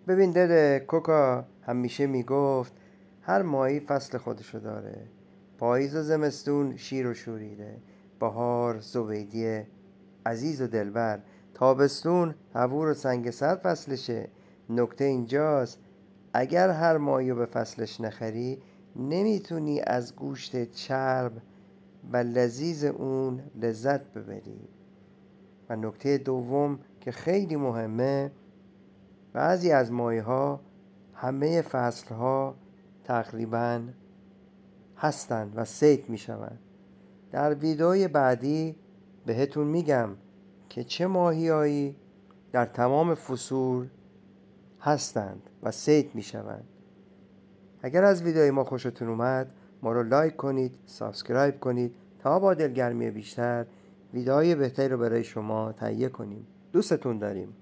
ببین دل کوکا همیشه میگفت هر ماهی فصل خودشو داره. پاییز و زمستون شیر و شوریده، بهار زبیدیه عزیز و دلبر، تابستون هوور و سنگسر فصلشه. نکته اینجاست اگر هر ماهی رو به فصلش نخری نمیتونی از گوشت چرب و لذیذ اون لذت ببری. و نکته دوم که خیلی مهمه، بعضی از ماهی‌ها همه فصلها تقریباً هستند و صید میشوند. در ویدئوی بعدی بهتون میگم که چه ماهی‌هایی در تمام فصول هستند و صید میشوند. اگر از ویدئوی ما خوشتون اومد ما رو لایک کنید، سابسکرایب کنید تا با دلگرمی بیشتر ویدئوی بهتری رو برای شما تهیه کنیم. دوستتون داریم.